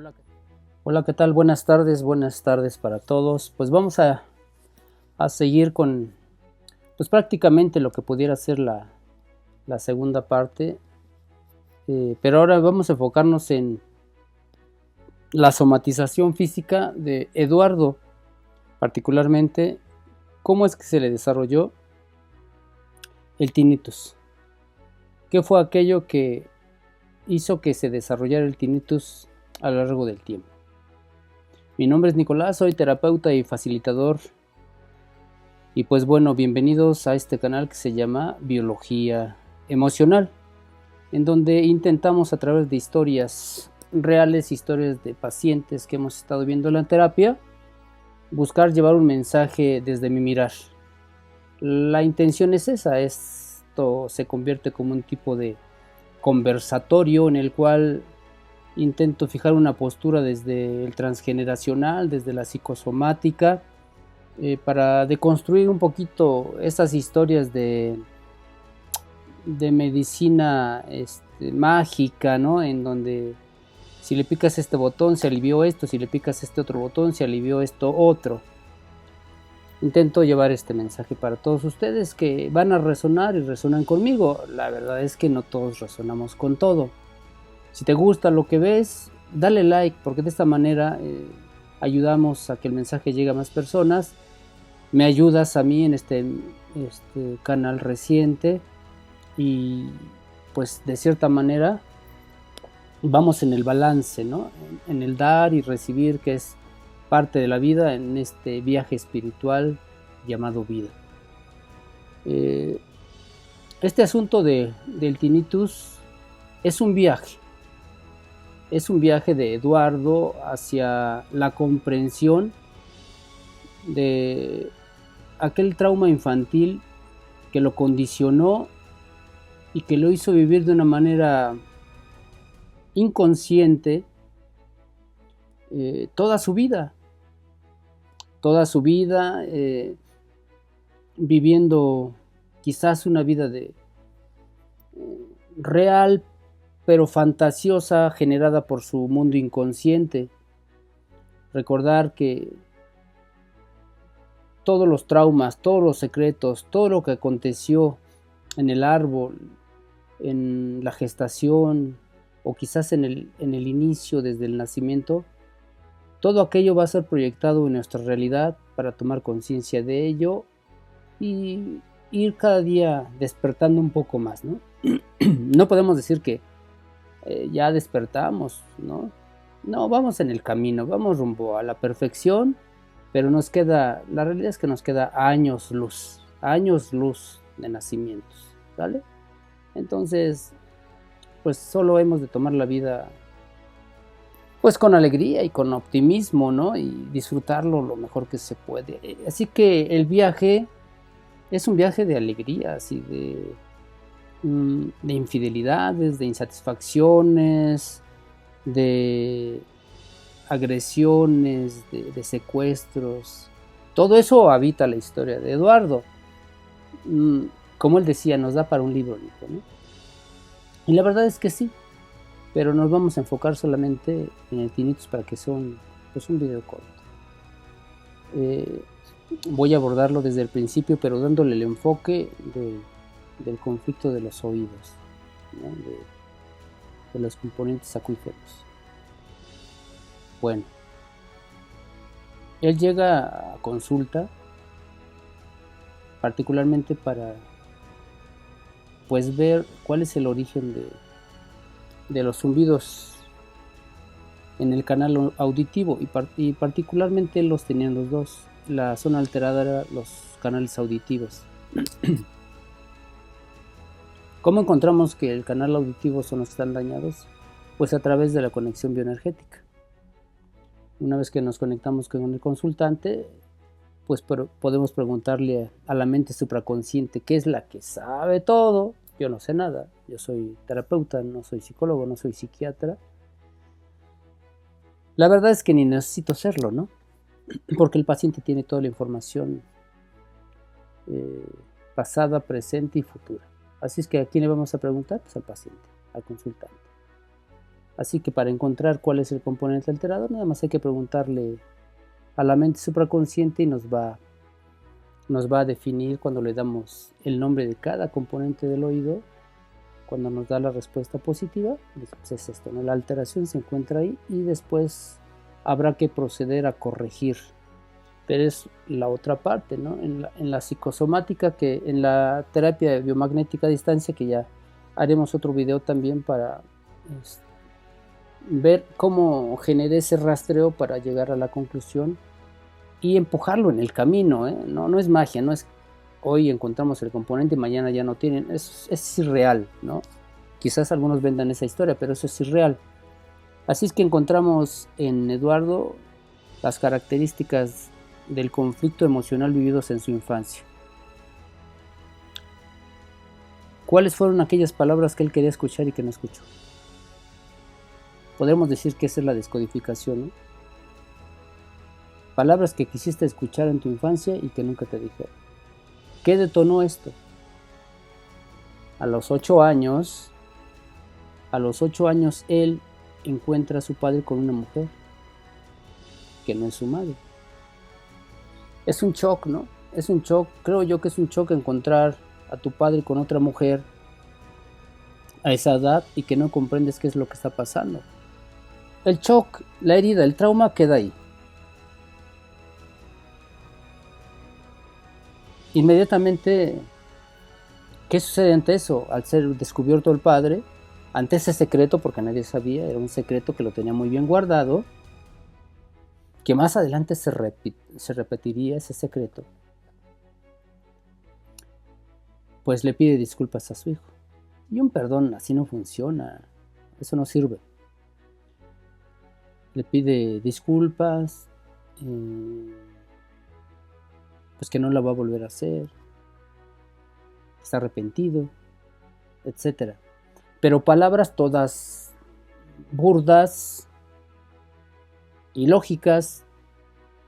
Hola, hola, ¿qué tal? Buenas tardes para todos. Pues vamos a seguir con, pues prácticamente lo que pudiera ser la segunda parte, pero ahora vamos a enfocarnos en la somatización física de Eduardo, particularmente cómo es que se le desarrolló el tinnitus. ¿Qué fue aquello que hizo que se desarrollara el tinnitus a lo largo del tiempo? Mi nombre es Nicolás, soy terapeuta y facilitador. Y pues bueno, bienvenidos a este canal que se llama Biología Emocional, en donde intentamos a través de historias reales, historias de pacientes que hemos estado viendo en la terapia, buscar llevar un mensaje desde mi mirar. La intención es esa, esto se convierte como un tipo de conversatorio en el cual intento fijar una postura desde el transgeneracional, desde la psicosomática, para deconstruir un poquito estas historias de medicina mágica, ¿no? En donde si le picas este botón se alivió esto, si le picas este otro botón se alivió esto otro. Intento llevar este mensaje para todos ustedes que van a resonar y resonan conmigo. La verdad es que no todos resonamos con todo. Si te gusta lo que ves, dale like, porque de esta manera ayudamos a que el mensaje llegue a más personas. Me ayudas a mí en este canal reciente y pues de cierta manera vamos en el balance, ¿no? En el dar y recibir, que es parte de la vida en este viaje espiritual llamado vida. Este asunto del tinnitus es un viaje de Eduardo hacia la comprensión de aquel trauma infantil que lo condicionó y que lo hizo vivir de una manera inconsciente toda su vida, viviendo quizás una vida real pero fantasiosa, generada por su mundo inconsciente. Recordar que todos los traumas, todos los secretos, todo lo que aconteció en el árbol, en la gestación o quizás en el inicio, desde el nacimiento, todo aquello va a ser proyectado en nuestra realidad para tomar conciencia de ello y ir cada día despertando un poco más, ¿no? No podemos decir que ya despertamos, ¿no? No, vamos en el camino, vamos rumbo a la perfección, pero la realidad es que nos queda años luz de nacimientos, ¿vale? Entonces, pues solo hemos de tomar la vida pues con alegría y con optimismo, ¿no? Y disfrutarlo lo mejor que se puede. Así que el viaje es un viaje de alegrías y de infidelidades, de insatisfacciones, de agresiones, de secuestros. Todo eso habita la historia de Eduardo. Como él decía, nos da para un libro, ¿no? Y la verdad es que sí, pero nos vamos a enfocar solamente en el tinnitus para que sea un video corto. Voy a abordarlo desde el principio, pero dándole el enfoque del conflicto de los oídos, ¿no? de los componentes acuíferos. Bueno, él llega a consulta particularmente para pues ver cuál es el origen de los zumbidos en el canal auditivo y particularmente los tenían los dos. La zona alterada era los canales auditivos. ¿Cómo encontramos que el canal auditivo son los que están dañados? Pues a través de la conexión bioenergética. Una vez que nos conectamos con el consultante, pues podemos preguntarle a la mente supraconsciente, que es la que sabe todo. Yo no sé nada, yo soy terapeuta, no soy psicólogo, no soy psiquiatra. La verdad es que ni necesito serlo, ¿no? Porque el paciente tiene toda la información pasada, presente y futura. Así es que ¿a quién le vamos a preguntar? Pues al paciente, al consultante. Así que para encontrar cuál es el componente alterador, nada más hay que preguntarle a la mente supraconsciente y nos va a definir cuando le damos el nombre de cada componente del oído. Cuando nos da la respuesta positiva, pues es esto, ¿no? La alteración se encuentra ahí y después habrá que proceder a corregir. Pero es la otra parte, ¿no? En la psicosomática, que en la terapia biomagnética a distancia, que ya haremos otro video también para ver cómo generé ese rastreo para llegar a la conclusión y empujarlo en el camino, ¿eh? No es magia, no es hoy encontramos el componente y mañana ya no tienen, es irreal, ¿no? Quizás algunos vendan esa historia, pero eso es irreal. Así es que encontramos en Eduardo las características del conflicto emocional vividos en su infancia. ¿Cuáles fueron aquellas palabras que él quería escuchar y que no escuchó? Podemos decir que esa es la descodificación, ¿no? Palabras que quisiste escuchar en tu infancia y que nunca te dijeron. ¿Qué detonó esto? A los 8 años él encuentra a su padre con una mujer que no es su madre. Es un shock, ¿no? Es un shock, creo yo que es un shock encontrar a tu padre con otra mujer a esa edad y que no comprendes qué es lo que está pasando. El shock, la herida, el trauma queda ahí. Inmediatamente, ¿qué sucede ante eso? Al ser descubierto el padre, ante ese secreto, porque nadie sabía, era un secreto que lo tenía muy bien guardado, que más adelante se repetiría ese secreto, pues le pide disculpas a su hijo. Y un perdón así no funciona, eso no sirve. Le pide disculpas, pues que no la va a volver a hacer, está arrepentido, etc. Pero palabras todas burdas y lógicas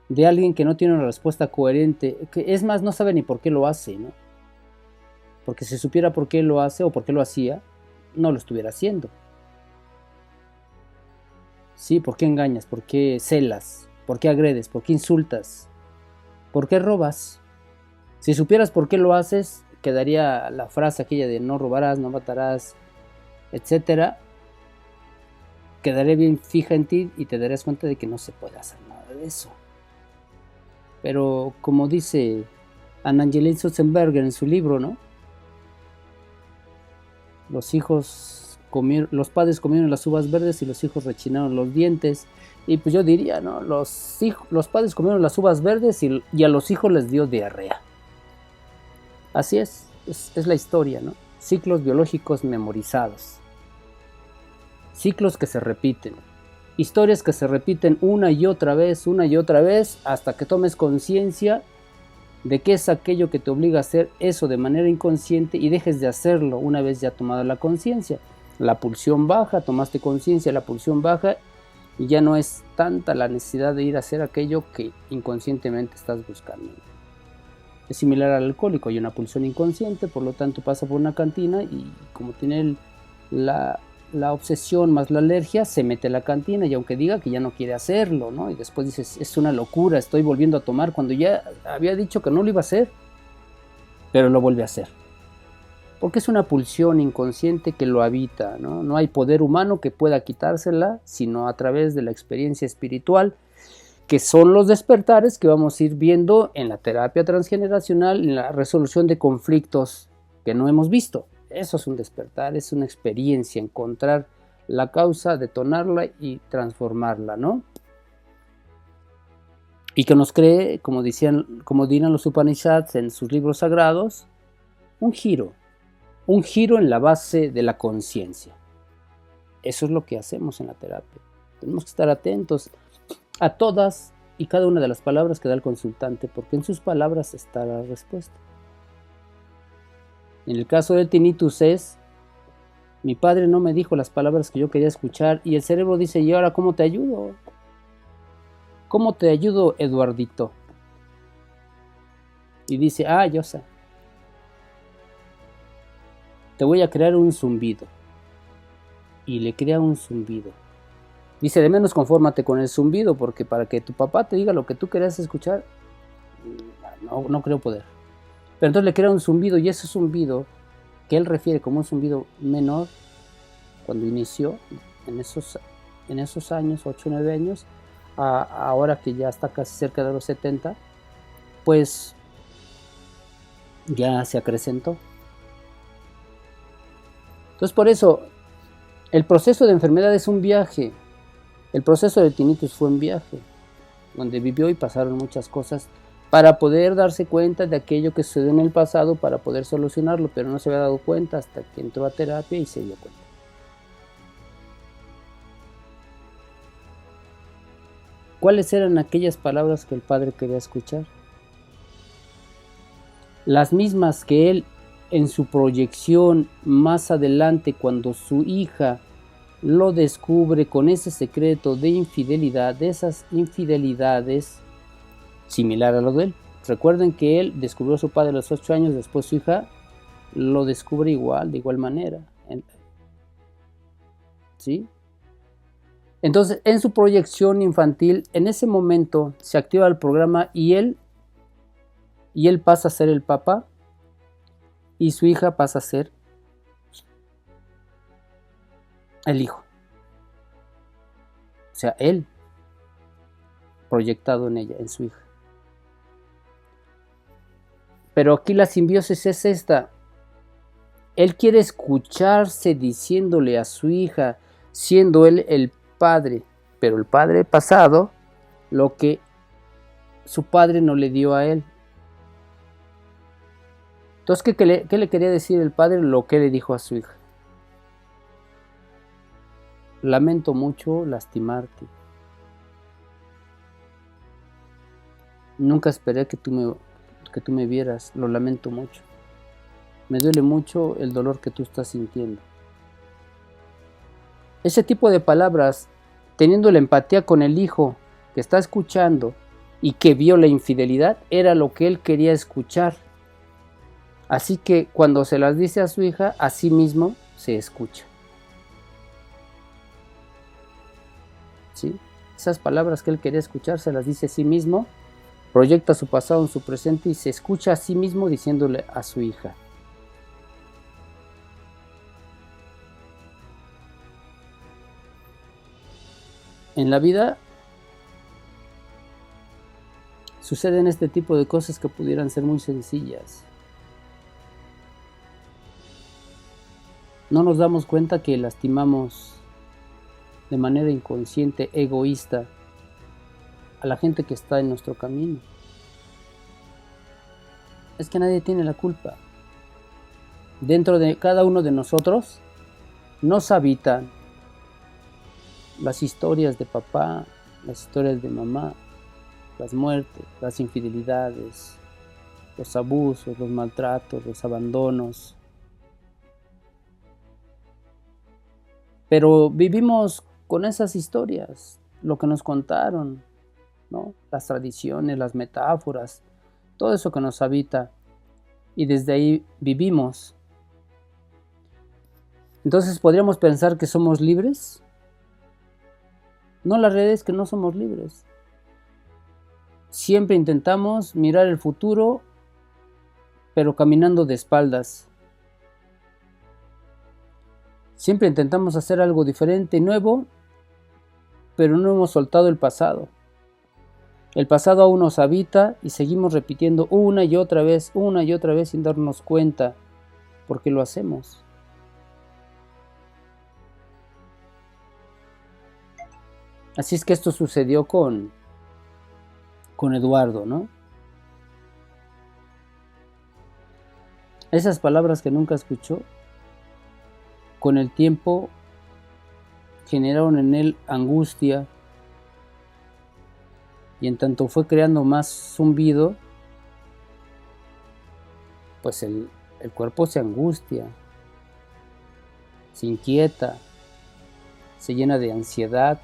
de alguien que no tiene una respuesta coherente, que es más, no sabe ni por qué lo hace, ¿no? Porque si supiera por qué lo hace o por qué lo hacía, no lo estuviera haciendo. Sí, ¿por qué engañas? ¿Por qué celas? ¿Por qué agredes? ¿Por qué insultas? ¿Por qué robas? Si supieras por qué lo haces, quedaría la frase aquella de no robarás, no matarás, etcétera. Quedaría bien fija en ti y te darías cuenta de que no se puede hacer nada de eso. Pero como dice Anna-Angeline Sotzenberger en su libro, ¿no? Los padres comieron las uvas verdes y los hijos rechinaron los dientes. Y pues yo diría, ¿no? Los padres comieron las uvas verdes y a los hijos les dio diarrea. Así es la historia, ¿no? Ciclos biológicos memorizados. Ciclos que se repiten. Historias que se repiten una y otra vez, hasta que tomes conciencia de qué es aquello que te obliga a hacer eso de manera inconsciente y dejes de hacerlo una vez ya tomada la conciencia. La pulsión baja, tomaste conciencia, la pulsión baja y ya no es tanta la necesidad de ir a hacer aquello que inconscientemente estás buscando. Es similar al alcohólico, hay una pulsión inconsciente, por lo tanto pasa por una cantina y como tiene la obsesión más la alergia, se mete a la cantina y aunque diga que ya no quiere hacerlo, ¿no? Y después dices, es una locura, estoy volviendo a tomar cuando ya había dicho que no lo iba a hacer, pero lo vuelve a hacer. Porque es una pulsión inconsciente que lo habita, ¿no? No hay poder humano que pueda quitársela, sino a través de la experiencia espiritual, que son los despertares que vamos a ir viendo en la terapia transgeneracional, en la resolución de conflictos que no hemos visto. Eso es un despertar, es una experiencia, encontrar la causa, detonarla y transformarla, ¿no? Y que nos cree, como dirán los Upanishads en sus libros sagrados, un giro en la base de la conciencia. Eso es lo que hacemos en la terapia. Tenemos que estar atentos a todas y cada una de las palabras que da el consultante, porque en sus palabras está la respuesta. En el caso del tinnitus es, mi padre no me dijo las palabras que yo quería escuchar y el cerebro dice, ¿y ahora cómo te ayudo? ¿Cómo te ayudo, Eduardito? Y dice, yo sé. Te voy a crear un zumbido. y le crea un zumbido. Dice, de menos confórmate con el zumbido, porque para que tu papá te diga lo que tú querías escuchar, no creo poder. Pero entonces le crea un zumbido, y ese zumbido, que él refiere como un zumbido menor, cuando inició, en esos años, 8 o 9 años, ahora que ya está casi cerca de los 70, pues ya se acrecentó. Entonces por eso, el proceso de enfermedad es un viaje. El proceso de tinnitus fue un viaje, donde vivió y pasaron muchas cosas para poder darse cuenta de aquello que sucedió en el pasado, para poder solucionarlo, pero no se había dado cuenta hasta que entró a terapia y se dio cuenta. ¿Cuáles eran aquellas palabras que el padre quería escuchar? Las mismas que él, en su proyección más adelante, cuando su hija lo descubre con ese secreto de infidelidad, de esas infidelidades, similar a lo de él. Recuerden que él descubrió a su padre a los 8 años, después su hija lo descubre igual, de igual manera. ¿Sí? Entonces, en su proyección infantil, en ese momento se activa el programa y él pasa a ser el papá y su hija pasa a ser el hijo. O sea, él proyectado en ella, en su hija. Pero aquí la simbiosis es esta. Él quiere escucharse diciéndole a su hija, siendo él el padre, pero el padre pasado, lo que su padre no le dio a él. Entonces, ¿qué le quería decir el padre? Lo que le dijo a su hija. Lamento mucho lastimarte. Nunca esperé que tú me vieras. Lo lamento mucho. Me duele mucho el dolor que tú estás sintiendo. Ese tipo de palabras, teniendo la empatía con el hijo que está escuchando y que vio la infidelidad, era lo que él quería escuchar. Así que cuando se las dice a su hija, a sí mismo se escucha. ¿Sí? Esas palabras que él quería escuchar se las dice a sí mismo, proyecta su pasado en su presente y se escucha a sí mismo diciéndole a su hija. En la vida suceden este tipo de cosas que pudieran ser muy sencillas. No nos damos cuenta que lastimamos de manera inconsciente, egoísta, a la gente que está en nuestro camino. Es que nadie tiene la culpa. Dentro de cada uno de nosotros nos habitan las historias de papá, las historias de mamá, las muertes, las infidelidades, los abusos, los maltratos, los abandonos. Pero vivimos con esas historias, lo que nos contaron, ¿no? Las tradiciones, las metáforas, todo eso que nos habita, y desde ahí vivimos. Entonces, ¿podríamos pensar que somos libres? No, la realidad es que no somos libres. Siempre intentamos mirar el futuro, pero caminando de espaldas. Siempre intentamos hacer algo diferente y nuevo, pero no hemos soltado el pasado. El pasado aún nos habita y seguimos repitiendo una y otra vez sin darnos cuenta por qué lo hacemos. Así es que esto sucedió con Eduardo, ¿no? Esas palabras que nunca escuchó, con el tiempo generaron en él angustia, y en tanto fue creando más zumbido, pues el cuerpo se angustia, se inquieta, se llena de ansiedad,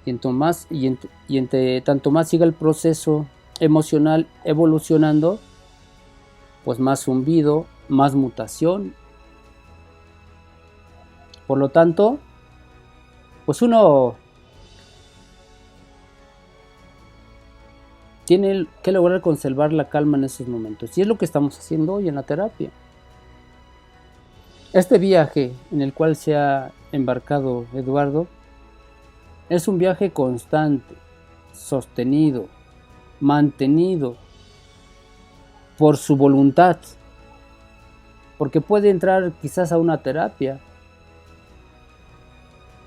y entre tanto más siga el proceso emocional evolucionando, pues más zumbido, más mutación, Por lo tanto, pues uno tiene que lograr conservar la calma en esos momentos. Y es lo que estamos haciendo hoy en la terapia. Este viaje en el cual se ha embarcado Eduardo es un viaje constante, sostenido, mantenido por su voluntad. Porque puede entrar quizás a una terapia.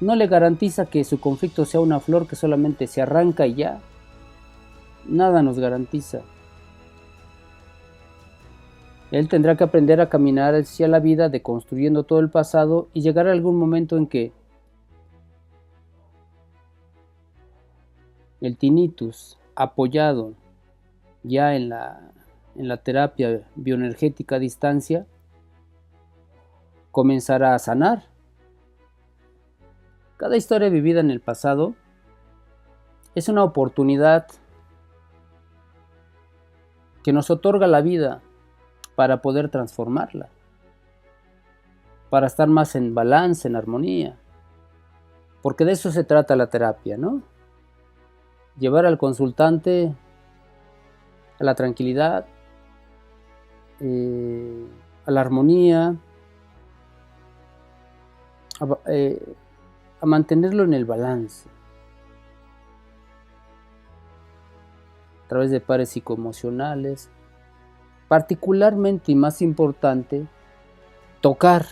No le garantiza que su conflicto sea una flor que solamente se arranca y ya. Nada nos garantiza. Él tendrá que aprender a caminar hacia la vida deconstruyendo todo el pasado y llegar a algún momento en que el tinnitus, apoyado ya en la terapia bioenergética a distancia, comenzará a sanar. Cada historia vivida en el pasado es una oportunidad que nos otorga la vida para poder transformarla, para estar más en balance, en armonía, porque de eso se trata la terapia, ¿no? Llevar al consultante a la tranquilidad, a la armonía, a mantenerlo en el balance, a través de pares psicoemocionales, particularmente y más importante, tocar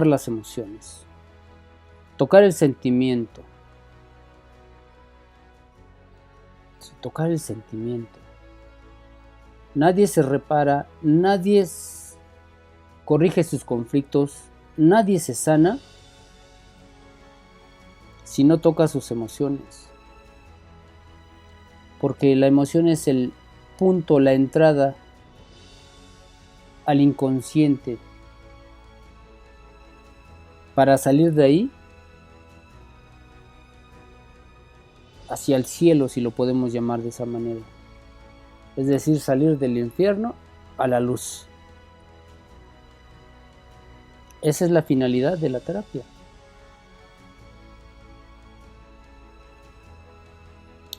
las emociones, tocar el sentimiento, tocar el sentimiento. Nadie se repara, nadie corrige sus conflictos, nadie se sana si no toca sus emociones. Porque la emoción es el punto, la entrada al inconsciente. Para salir de ahí hacia el cielo, si lo podemos llamar de esa manera. Es decir, salir del infierno a la luz. Esa es la finalidad de la terapia.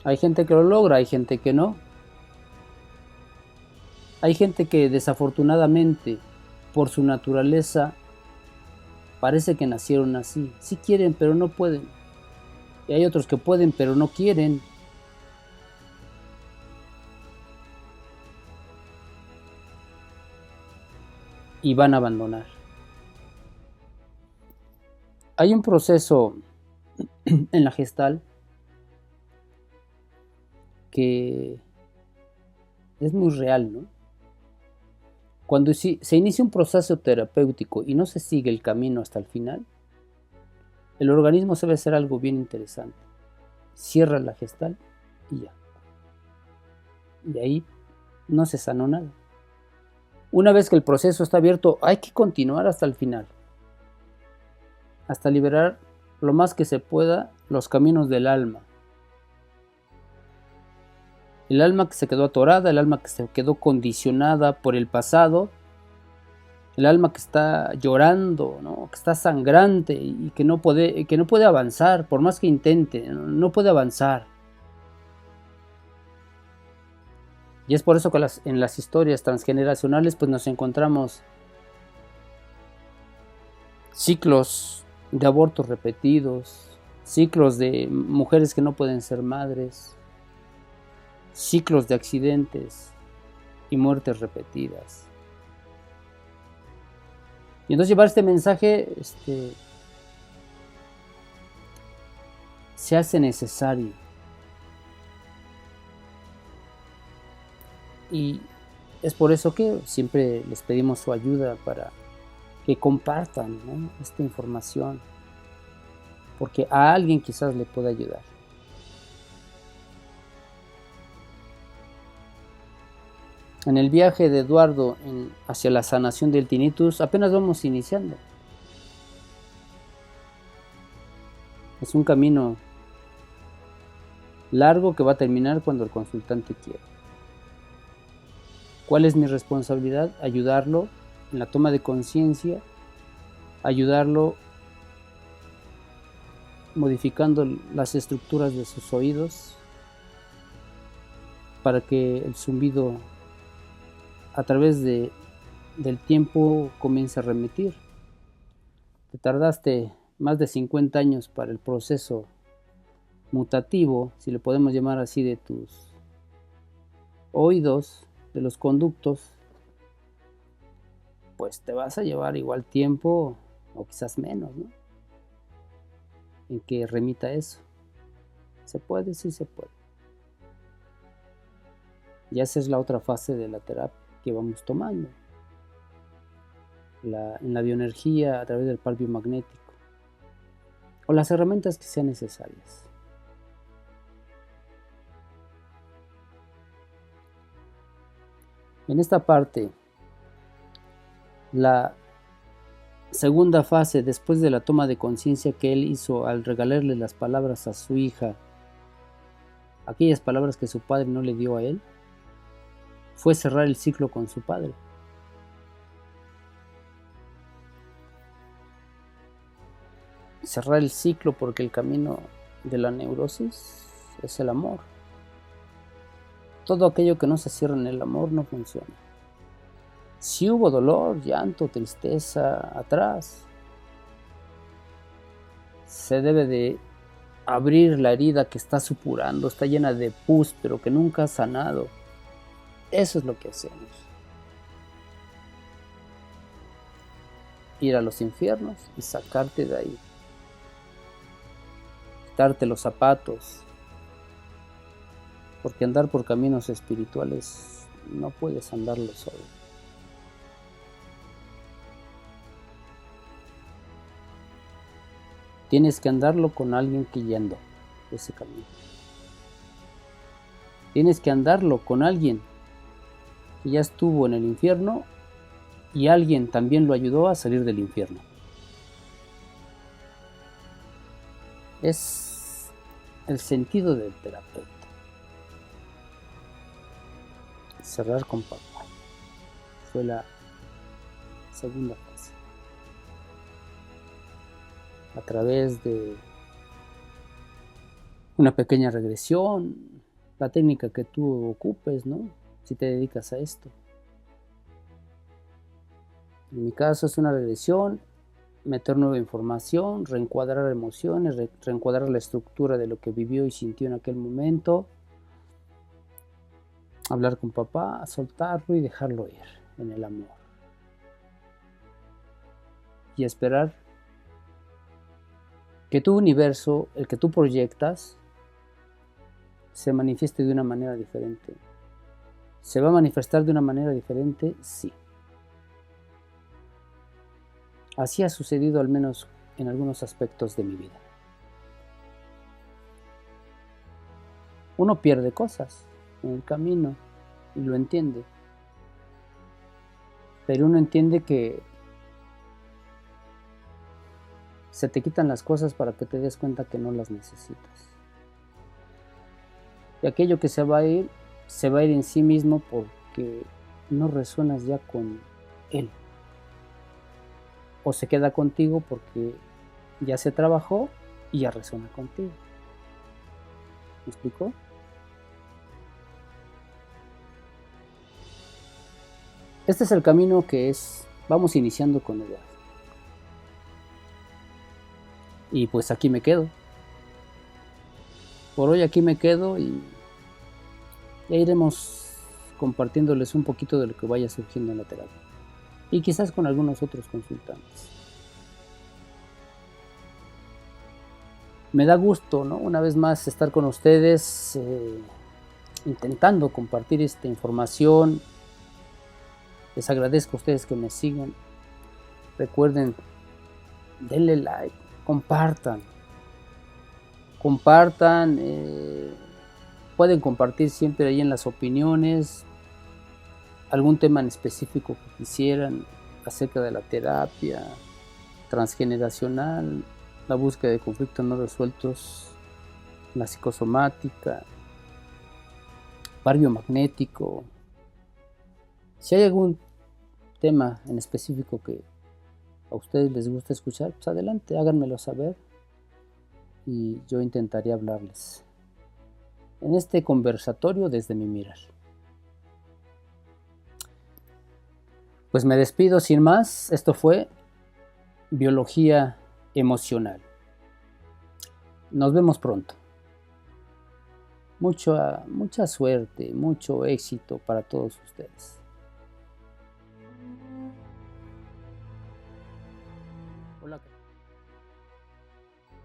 Hay gente que lo logra, hay gente que no. Hay gente que desafortunadamente, por su naturaleza, parece que nacieron así. Sí quieren, pero no pueden. Y hay otros que pueden, pero no quieren. Y van a abandonar. Hay un proceso en la Gestalt que es muy real, ¿no? Cuando se inicia un proceso terapéutico y no se sigue el camino hasta el final, el organismo sabe hacer algo bien interesante. Cierra la Gestalt y ya. Y ahí no se sanó nada. Una vez que el proceso está abierto, hay que continuar hasta el final. Hasta liberar lo más que se pueda los caminos del alma. El alma que se quedó atorada, el alma que se quedó condicionada por el pasado, el alma que está llorando, ¿no? Que está sangrante y que no puede avanzar, por más que intente, no puede avanzar. Y es por eso que en las historias transgeneracionales pues nos encontramos ciclos de abortos repetidos, ciclos de mujeres que no pueden ser madres, ciclos de accidentes y muertes repetidas. Y entonces llevar este mensaje se hace necesario. Y es por eso que siempre les pedimos su ayuda para que compartan, ¿no?, esta información, porque a alguien quizás le pueda ayudar. En el viaje de Eduardo hacia la sanación del tinnitus apenas vamos iniciando. Es un camino largo que va a terminar cuando el consultante quiera. ¿Cuál es mi responsabilidad? Ayudarlo en la toma de conciencia, ayudarlo modificando las estructuras de sus oídos para que el zumbido a través del tiempo comience a remitir. Te tardaste más de 50 años para el proceso mutativo, si le podemos llamar así, de tus oídos, de los conductos, pues te vas a llevar igual tiempo o quizás menos, ¿no?, en que remita eso. ¿Se puede? Sí se puede. Y esa es la otra fase de la terapia que vamos tomando. En la bioenergía a través del par biomagnético. O las herramientas que sean necesarias. En esta parte, la segunda fase, después de la toma de conciencia que él hizo al regalarle las palabras a su hija, aquellas palabras que su padre no le dio a él, fue cerrar el ciclo con su padre. Cerrar el ciclo, porque el camino de la neurosis es el amor. Todo aquello que no se cierra en el amor no funciona. Si hubo dolor, llanto, tristeza atrás, se debe de abrir la herida que está supurando, está llena de pus, pero que nunca ha sanado. Eso es lo que hacemos. Ir a los infiernos y sacarte de ahí. Quitarte los zapatos. Porque andar por caminos espirituales no puedes andarlo solo. Tienes que andarlo con alguien que ya andó ese camino. Tienes que andarlo con alguien que ya estuvo en el infierno y alguien también lo ayudó a salir del infierno. Es el sentido del terapeuta. Cerrar con papá. Fue la segunda fase. A través de una pequeña regresión, la técnica que tú ocupes, ¿no?, si te dedicas a esto. En mi caso es una regresión, meter nueva información, reencuadrar emociones, reencuadrar la estructura de lo que vivió y sintió en aquel momento, hablar con papá, soltarlo y dejarlo ir en el amor. Y esperar que tu universo, el que tú proyectas, se manifieste de una manera diferente. ¿Se va a manifestar de una manera diferente? Sí. Así ha sucedido al menos en algunos aspectos de mi vida. Uno pierde cosas en el camino y lo entiende. Pero uno entiende que se te quitan las cosas para que te des cuenta que no las necesitas. Y aquello que se va a ir en sí mismo porque no resuenas ya con él. O se queda contigo porque ya se trabajó y ya resuena contigo. ¿Me explico? Este es el camino que vamos iniciando con Eduardo. Y pues aquí me quedo. Por hoy aquí me quedo y ya iremos compartiéndoles un poquito de lo que vaya surgiendo en la terapia. Y quizás con algunos otros consultantes. Me da gusto, ¿no?, una vez más estar con ustedes, intentando compartir esta información. Les agradezco a ustedes que me sigan. Recuerden, denle like, compartan. Pueden compartir siempre ahí en las opiniones algún tema en específico que quisieran acerca de la terapia transgeneracional, la búsqueda de conflictos no resueltos, la psicosomática, par biomagnético. Si hay algún tema en específico que a ustedes les gusta escuchar, pues adelante, háganmelo saber. y yo intentaré hablarles en este conversatorio desde mi mirar. Pues me despido sin más. Esto fue Biología Emocional. Nos vemos pronto. Mucha suerte, mucho éxito para todos ustedes.